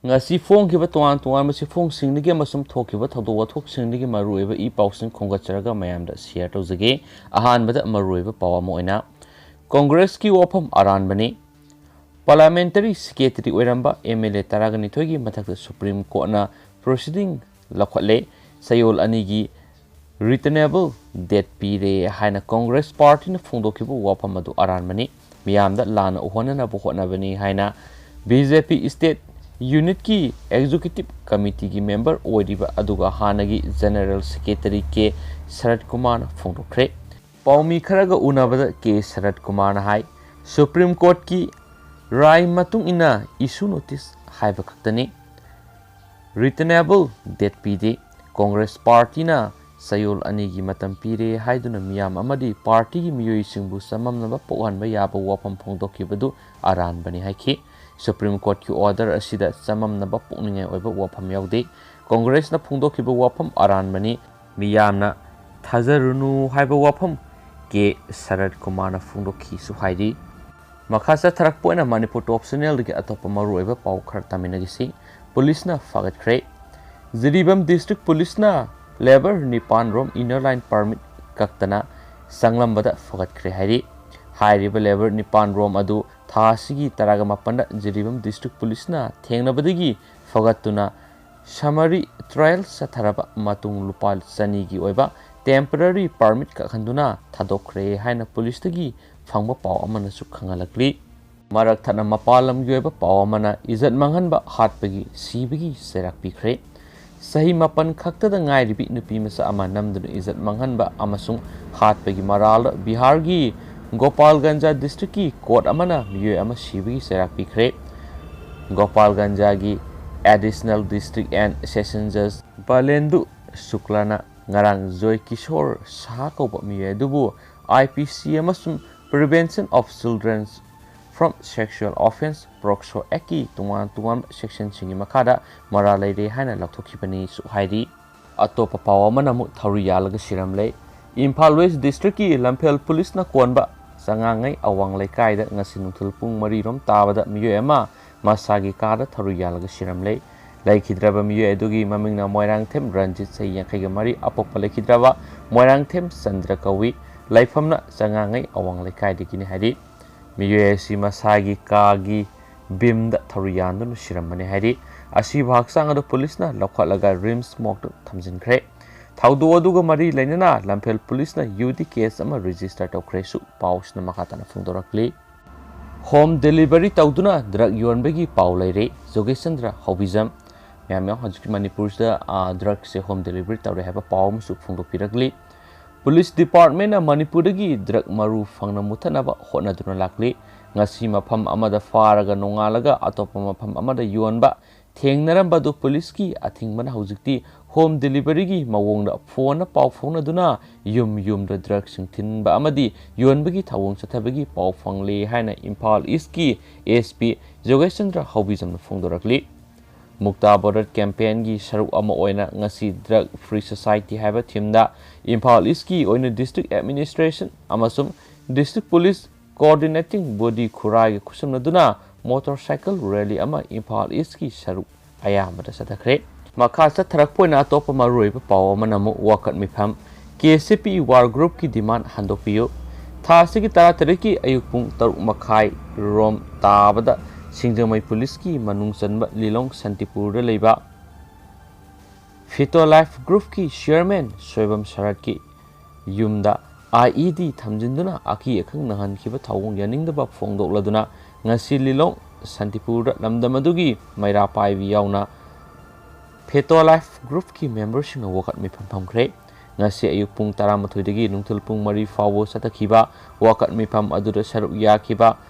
ngasi phong tuan masi phong singnigi amasum thokiba thadok wathok singnigi maruiba I pausing khongatcharaga mayamda share tawjage ahanbada maruiba pawa mo oina Congress ki Wapham aranbani Parliamentary Secretary oiramba MLA taragani thoigi mathakta Supreme Court na proceeding lakhatle sayol anigi returnable debt pire haina Congress party na phongdokibu Wapham adu aranbani miyamda lana uhonana buhonabani haina BJP state unit ki executive committee ki member oiriba aduga hanagi general secretary ke Sarat Kumar phongdokre paumi kharaga unabada ke Sarat Kumar na hai Supreme Court ki rai matung ina issue notice haiba khaktani returnable debt pide Congress party na sayol anigi matam pire haiduna miyam amadi party gi miyoi singbu samamnaba pohanba yaba Wapham phongdokibadu aranbani haiki Supreme Court ki order asida samamnaba pokningai oiba Wapham yaude Congress na phongdokiba Wapham aranbani miyamna thazarunu haiba Wapham ke Sarat Kumar na phongdokhi su haidi Makhasa tharak poina Manipur optional ke atop maru oiba pau khar taminagisi police na fagat khre Jiribam district police na labor nipan rom inner line permit kaktana sanglambada fagat khre hairi hairiba labor nipan rom adu thasigi taraga mapanda Jiribam district police na thengnabadagi fagatuna summary trial satharaba matung lupal sani gi oiba temporary permit ka khanduna thadokre haina police tagi phangba paw amana su khangalakli marak thana mapalam gi oiba paw amana izat manghanba hatpagi sibagi serak pikre sahi mapan khakta da ngai ribi nupi masa ama namdu izat manghanba amasung hatpagi maral Bihar gi Gopalganj district ki court amana miyo ama sibagi serak pikre Gopalganj gi additional district and session judge Balendu Suklana ngarang Joy Kishore Sahakoba miyo dubu IPC amasung Prevention of Children from Sexual Offense Proxo Eki tungan section singi makada maralai re haina lathokibani su haidi atopa pawa manamu thauriyalaga siramle Imphal West District ki Lamphel Police na konba sangangai awang laikai da ngasi nungthul pung 3 rom tabada miyo ema masagi kada thauriyalaga siramle laikhidraba miyo edugi mamingna Moirang Them Ranjit Sai yankaiga mari apokpa laikhidraba Moirang Them Chandra Kawi laifamna sangangai awang laikai dikini hadi miyo si masagi kagi bimda thauriyandu siramani hadi asi bhaksang adu police na lakhalaga rim smoke thamjinkhre thaudu aduga mari lainana Lamphel police na UD case ama register tawkhre su pausna makhatana phungdorakli home delivery tawduna drug yonbegi paulaire Jogesandra Hobijam myamya hajik Manipur da drug se home delivery tawre haba pawm su phungdokpirakli Police Department na Manipur gi drug maru phangna muthanaba honaduna lakli ngasi mafam amada faraga nongalaga atopa mafam amada yonba thengnaramba du police ki athingmana hojikti home delivery gi mawongda phone paw phonaduna yum da drug singthinba amadi yonbagi thawong chathabagi paw phangle haina Imphal East ki SP Jogesandra Hobijam phongdorakli Mukta Border Campaign gi saruk ama oina ngasi drug free society haiba thimda Imphal East ki oina district administration amasum district police coordinating body khurai khusumnaduna motorcycle rally ama Imphal East ki saruk ayamada sathakre makhasa tharak poina topa maruiba paw manamu wakat mifam KCP war group ki demand handokpiyo thasigi taratari ayuk pung 3:30 rom tabada Singjamai Police ki manung chanba Lilong Santipur da leiba Fito Life Group ki chairman Soibam Sarat ki yumda IED thamjinduna aki akhang nahan khiba thawong yaningdaba phongdokladuna ngasi Lilong Santipur da lamdamadugi maira paibi yauna Fito Life Group ki membership na wakat mi phamkhre ngasi ayuk pung 12 dagi nungthul pung 3 fawo satakhiba wakat mi pham aduda saruk yakhiba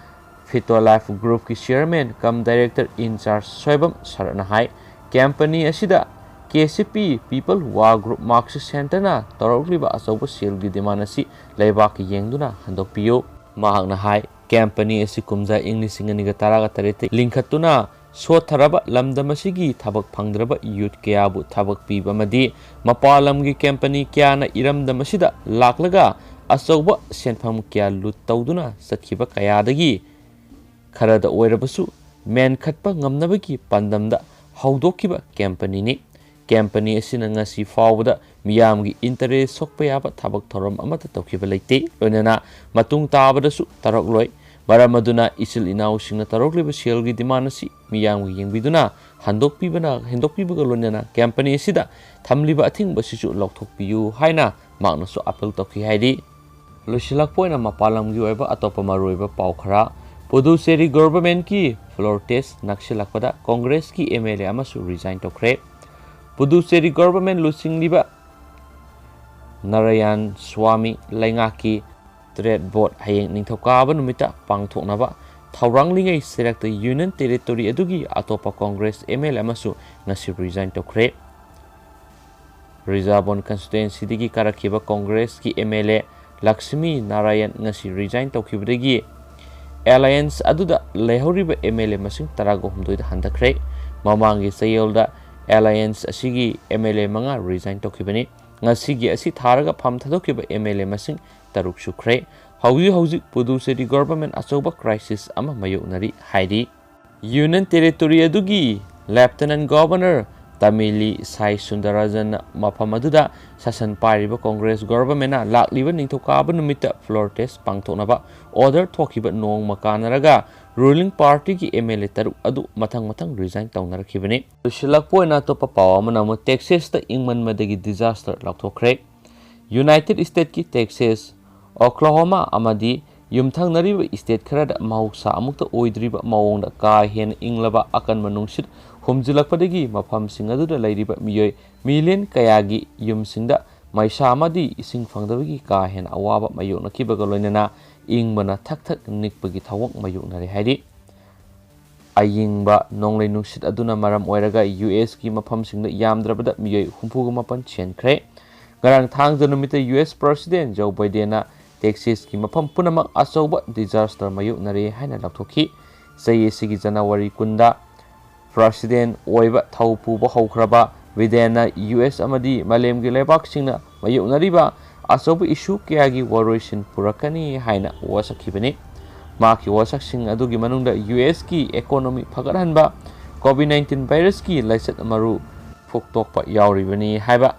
Fito Life Group ki chairman cum director in charge Soibam Sarana hai company asida KCP people war group Marxist center na torokliba asoba sale gi demand asi leiba ki yengduna handokpiyo mahakna hai company asi kumja English ngani taraga tarete linkhatuna so tharaba lamdam asigi thabak phangdraba youth kyabu thabak piba madi mapalam gi company kya na iramdam asida laklaga asoba senpham kya lut tawduna sakhiba kayadagi Kharada oirabasu men khatpa ngamnabagi pandamda ꯍꯧꯗꯣꯛꯈꯤꯕ ꯀꯦꯝꯄꯅꯤꯅꯤ ꯀꯦꯝꯄꯅꯤ ꯑꯁꯤꯅ ꯉꯁꯤ ꯐꯥꯎꯕꯗ ꯃꯤꯌꯥꯝꯒꯤ interest ꯁꯣꯛꯄ ꯌꯥꯕ ꯊꯕꯛ ꯊꯧꯔꯝ ꯑꯃꯠꯇ ꯇꯧꯈꯤꯕ ꯂꯩꯇꯦ ꯂꯣꯏꯅꯅ ꯃꯇꯨꯡ ꯇꯥꯕꯗꯁꯨ ꯇꯧꯔꯛꯂꯣꯏ ꯃꯔꯝ ꯑꯗꯨꯅ ꯏꯆꯤꯜ ꯏꯅꯥꯎꯁꯤꯡꯅ ꯇꯧꯔꯛꯂꯤꯕ ꯁꯦꯜꯒꯤ ꯗꯤꯃꯥꯟ ꯑꯁꯤ ꯃꯤꯌꯥꯝꯒ ꯌꯦꯡꯕꯤꯗꯨꯅ ꯍꯦꯟꯗꯣꯛꯄꯤꯕꯒ ꯂꯣꯏꯅꯅ ꯀꯦꯝꯄꯅꯤ ꯑꯁꯤꯗ ꯊꯝꯂꯤꯕ ꯑꯊꯤꯡꯕ ꯑꯁꯤꯁꯨ ꯂꯧꯊꯣꯛꯄꯤꯌꯨ ꯍꯥꯏꯅ ꯃꯍꯥꯛꯅꯁꯨ ꯑꯄꯤꯜ ꯇꯧꯈꯤ ꯍꯥꯏꯔꯤ ꯂꯣꯏꯁꯤꯜꯂꯛꯄ ꯑꯣꯏꯅ ꯃꯄꯥꯟ ꯂꯝꯒꯤ ꯑꯣꯏꯕ ꯑꯇꯣꯞꯄ ꯃꯔꯨꯑꯣꯏꯕ ꯄꯥꯎ ꯈꯔ ꯄꯨꯗꯨꯆꯦꯔꯤ ꯒꯚꯔꯟꯃꯦꯟꯠꯀꯤ ꯐ꯭ꯂꯣꯔ ꯇꯦꯁ ꯅꯛꯁꯤꯜꯂꯛꯄꯗ ꯀꯣꯡꯒ꯭ꯔꯦꯁꯀꯤ MLA ꯑꯃꯁꯨ ꯔꯤꯖꯥꯏꯟ ꯇꯧꯈ꯭ꯔꯦ ꯄꯨꯗꯨꯆꯦꯔꯤ ꯒꯚꯔꯟꯃꯦꯟꯠ ꯂꯨꯆꯤꯡꯂꯤꯕ ꯅꯥꯔꯥꯌꯟ ꯁ꯭ꯋꯥꯃꯤ ꯂꯩꯉꯥꯛꯀꯤ ꯇ꯭ꯔꯦꯠ ꯕꯣꯠ ꯍꯌꯦꯡ ꯅꯤꯡꯊꯧꯀꯥꯕ ꯅꯨꯃꯤꯠꯇ ꯄꯥꯡꯊꯣꯛꯅꯕ ꯊꯧꯔꯥꯡꯂꯤꯉꯩ ꯁꯦꯔꯛꯇ ꯌꯨꯅꯤꯌꯟ ꯇꯦꯔꯤꯇꯣꯔꯤ ꯑꯗꯨꯒꯤ ꯑꯇꯣꯞꯄ ꯀꯣꯡꯒ꯭ꯔꯦꯁ MLA ꯑꯃꯁꯨ ꯉꯁꯤ ꯔꯤꯖꯥꯏꯟ ꯇꯧꯈ꯭ꯔꯦ ꯔꯤꯖꯥꯕꯣꯟ ꯀꯟꯁꯇꯤꯇꯨꯌꯦꯟꯁꯤꯗꯒꯤ ꯀꯥꯔꯛꯈꯤꯕ ꯀꯣꯡꯒ꯭ꯔꯦꯁꯀꯤ MLA ꯂꯛꯁꯃꯤ ꯅꯥꯔꯥꯌꯟ ꯉꯁꯤ ꯔꯤꯖꯥꯏꯟ ꯇꯧꯈꯤꯕꯗꯒꯤ ꯑꯦꯂꯥꯏꯟꯁ ꯑꯗꯨꯗ ꯂꯩꯍꯧꯔꯤꯕ MLA ꯃꯁꯤꯡ 13ꯗ ꯍꯟꯊꯈ꯭ꯔꯦ ꯃꯃꯥꯡꯒꯤ ꯆꯌꯣꯜꯗ ꯑꯦꯂꯥꯏꯟꯁ ꯑꯁꯤꯒꯤ MLA 5 ꯔꯤꯖꯥꯏꯟ ꯇꯧꯈꯤꯕꯅꯤ ꯉꯁꯤꯒꯤ ꯑꯁꯤ ꯊꯥꯔꯒ ꯐꯝ ꯊꯥꯗꯣꯛꯈꯤꯕ MLA ꯃꯁꯤꯡ 6 ꯁꯨꯈ꯭ꯔꯦ ꯍꯧꯖꯤꯛ ꯄꯨꯗꯨꯆꯦꯔꯤ ꯒꯚꯔꯟꯃꯦꯟꯠ ꯑꯆꯧꯕ ꯀ꯭ꯔꯥꯏꯁꯤꯁ ꯑꯃ ꯃꯥꯌꯣꯛꯅꯔꯤ ꯍꯥꯏꯔꯤ ꯌꯨꯅꯤꯌꯟ ꯇꯦꯔꯤꯇꯣꯔꯤ ꯑꯗꯨꯒꯤ ꯂꯦꯐꯇꯦꯅꯦꯟꯠ ꯒꯚꯔꯅꯔ ꯇꯥꯃꯤꯂꯤ ꯁꯥꯏ ꯁꯨꯟꯗꯔꯥꯖꯟꯅ ꯃꯐꯝ ꯑꯗꯨꯗ ꯁꯥꯁꯟ ꯄꯥꯏꯔꯤꯕ ꯀꯣꯡꯒ꯭ꯔꯦꯁ ꯒꯚꯔꯟꯃꯦꯟꯠꯅ ꯂꯥꯛꯂꯤꯕ ꯅꯤꯡꯊꯧꯀꯥꯕ ꯅꯨꯃꯤꯠꯇ ꯐ꯭ꯂꯣꯔ ꯇꯦꯁ ꯄꯥꯡꯊꯣꯛꯅꯕ ꯑꯣꯔꯗꯔ ꯊꯣꯛꯈꯤꯕ ꯅꯣꯡꯃ ꯀꯥꯟꯅꯔꯒ ꯔꯨꯂꯤꯡ ꯄꯥꯔꯇꯤꯒꯤ MLA 3 ꯑꯗꯨ ꯃꯊꯪ ꯔꯤꯖꯥꯏꯟ ꯇꯧꯅꯔꯛꯈꯤꯕꯅꯤ ꯂꯣꯏꯁꯤꯜꯂꯛꯄ ꯑꯣꯏꯅ ꯑꯇꯣꯞꯄ ꯄꯥꯎ ꯑꯃꯅ ꯑꯃꯨꯛ ꯇꯦꯛꯁꯥꯁꯇ ꯏꯪꯃꯟꯕꯗꯒꯤ ꯗꯤꯖꯥꯁꯇꯔ ꯂꯥꯎꯊꯣꯛꯈ꯭ꯔꯦ ꯌꯨꯅꯥꯏꯇꯦꯗ ꯁ꯭ꯇꯦꯠꯁꯀꯤ ꯇꯦꯛꯁꯥꯁ ꯑꯣꯀ꯭ꯂꯥꯍꯣꯃꯥ ꯑꯃꯗꯤ ꯌꯨꯝꯊꯪꯅꯔꯤꯕ ꯁ꯭ꯇꯦꯠ ꯈꯔꯗ ꯃꯍꯧꯁꯥ ꯑꯃꯨꯛꯇ ꯑꯣꯏꯗ꯭ꯔꯤꯕ ꯃꯑꯣꯡꯗ ꯀꯥ ꯍꯦꯟꯅ ꯏꯪꯂꯕ ꯑꯀꯟꯕ ꯅꯨꯡꯁꯤꯠ ꯍꯨꯝꯖꯤꯜꯂꯛꯄꯗꯒꯤ ꯃꯐꯝꯁꯤꯡ ꯑꯗꯨꯗ ꯂꯩꯔꯤꯕ ꯃꯤꯑꯣꯏ ꯃꯤꯂꯤꯌꯟ ꯀꯌꯥꯒꯤ ꯌꯨꯝꯁꯤꯡꯗ ꯃꯩꯁꯥ ꯑꯃꯗꯤ ꯏꯁꯤꯡ ꯐꯪꯗꯕꯒꯤ ꯀꯥ ꯍꯦꯟꯅ ꯑꯋꯥꯕ ꯃꯥꯌꯣꯛꯅꯈꯤꯕꯒ ꯂꯣꯏꯅꯅ ꯏꯪꯕꯅ ꯊꯛ ꯅꯤꯛꯄꯒꯤ ꯊꯧꯑꯣꯡ ꯃꯥꯌꯣꯛꯅꯔꯦ ꯍꯥꯏꯔꯤ ꯑꯏꯪꯕ ꯅꯣꯡꯂꯩ ꯅꯨꯡꯁꯤꯠ ꯑꯗꯨꯅ ꯃꯔꯝ ꯑꯣꯏꯔꯒ USꯀꯤ ꯃꯐꯝꯁꯤꯡꯗ ꯌꯥꯝꯗ꯭ꯔꯕꯗ ꯃꯤꯑꯣꯏ 69 ꯁꯤꯈ꯭ꯔꯦ ꯉꯔꯥꯡ ꯊꯥꯡꯖ ꯅꯨꯃꯤꯠꯇ US ꯄ꯭ꯔꯦꯁꯤꯗꯦꯟꯠ ꯖꯣ ꯕꯥꯏꯗꯦꯟꯅ ꯇꯦꯛꯁꯥꯁꯀꯤ ꯃꯐꯝ ꯄꯨꯝꯅꯃꯛ ꯑꯆꯧꯕ ꯗꯤꯖꯥꯁꯇꯔ ꯃꯥꯌꯣꯛꯅꯔꯦ ꯍꯥꯏꯅ ꯂꯥꯎꯊꯣꯛꯈꯤ ꯆꯍꯤ ꯑꯁꯤꯒꯤ ꯖꯅꯋꯥꯔꯤ 10ꯗ ꯄ꯭ꯔꯦꯁꯤꯗꯦꯟꯠ ꯑꯣꯏꯕ ꯊꯧ ꯄꯨꯕ ꯍꯧꯈ꯭ꯔꯕ ꯕꯥꯏꯗꯦꯟꯅ US ꯑꯃꯗꯤ ꯃꯥꯂꯦꯝꯒꯤ ꯂꯩꯕꯥꯛꯁꯤꯡꯅ ꯃꯥꯌꯣꯛꯅꯔꯤꯕ ꯑꯆꯧꯕ ꯏꯁꯨ ꯀꯌꯥꯒꯤ ꯋꯥꯔꯣꯏꯁꯤꯟ ꯄꯨꯔꯛꯀꯅꯤ ꯍꯥꯏꯅ ꯋꯥꯁꯛꯈꯤꯕꯅꯤ ꯃꯍꯥꯛꯀꯤ ꯋꯥꯁꯛꯁꯤꯡ ꯑꯗꯨꯒꯤ ꯃꯅꯨꯡꯗ USꯀꯤ ꯏꯀꯣꯅꯣꯃꯤ ꯐꯒꯠꯍꯟꯕ COVID-19 ꯚꯥꯏꯔꯁꯀꯤ ꯂꯥꯏꯆꯠ ꯃꯔꯨ ꯐꯨꯛꯇꯣꯛꯄ ꯌꯥꯎꯔꯤꯕꯅꯤ ꯍꯥꯏꯕ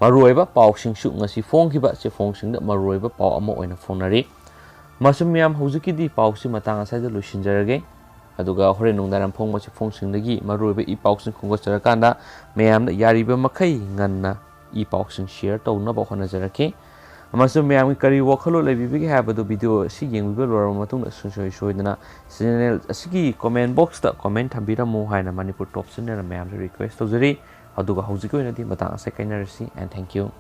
ꯃꯔꯨꯑꯣꯏꯕ ꯄꯥꯎꯁꯤꯡꯁꯨ ꯉꯁꯤ ꯐꯣꯡꯈꯤꯕ ꯆꯦꯐꯣꯡꯁꯤꯡꯗ ꯃꯔꯨꯑꯣꯏꯕ ꯄꯥꯎ ꯑꯃ ꯑꯣꯏꯅ ꯐꯣꯡꯅꯔꯤ ꯃꯁꯨꯝ ꯃꯌꯥꯝ ꯍꯧꯖꯤꯛꯀꯤꯗꯤ ꯄꯥꯎꯁꯤ ꯃꯇꯥꯡ ꯑꯁꯤꯗ ꯂꯣꯏꯁꯤꯟꯖꯔꯒꯦ ꯑꯗꯨꯒ ꯍꯣꯔꯦꯟ ꯅꯨꯡꯗꯥꯡ ꯐꯣꯡꯕ ꯆꯦꯐꯣꯡꯁꯤꯡꯗꯒꯤ ꯃꯔꯨꯑꯣꯏꯕ ꯄꯥꯎꯁꯤꯡ ꯈꯣꯝꯒꯠꯆꯔꯀꯥꯟꯗ ꯃꯌꯥꯝꯅ ꯌꯥꯔꯤꯕ ꯃꯈꯩ ꯉꯟꯅ ꯄꯥꯎꯁꯤꯡ ꯁꯦꯌꯔ ꯇꯧꯅꯕ ꯍꯣꯠꯅꯖꯔꯛꯀꯦ ꯑꯃꯁꯨꯡ ꯃꯌꯥꯝꯒꯤ ꯀꯔꯤ ꯋꯥꯈꯜꯂꯣꯟ ꯂꯩꯕꯤꯕꯒꯦ ꯍꯥꯏꯕꯗꯨ ꯚꯤꯗꯤꯑꯣ ꯑꯁꯤ ꯌꯦꯡꯕꯤꯕ ꯂꯣꯏꯔꯕ ꯃꯇꯨꯡꯗ ꯁꯨꯡꯁꯣꯏ ꯁꯣꯏꯗꯅ ꯆꯦꯅꯦꯜ ꯑꯁꯤꯒꯤ ꯀꯣꯃꯦꯟꯠ ꯕꯣꯛꯁꯇ ꯀꯣꯃꯦꯟꯠ ꯊꯝꯕꯤꯔꯝꯃꯨ ꯍꯥꯏꯅ ꯃꯅꯤꯄꯨꯔ ꯇꯣꯞ ꯆꯦꯅꯦꯜꯅ ꯃꯌꯥꯝꯗ ꯔꯤꯀ꯭ꯋꯦꯁꯠ ꯇꯧꯖꯔꯤ ꯑꯗꯨꯒ ꯍꯧꯖꯤꯛꯀꯤ ꯑꯣꯏꯅꯗꯤ ꯃꯇꯥꯡ ꯑꯁꯤ ꯀꯥꯏꯅꯔꯁꯤ ꯑꯦꯟ ꯊꯦꯡꯛ ꯌꯨ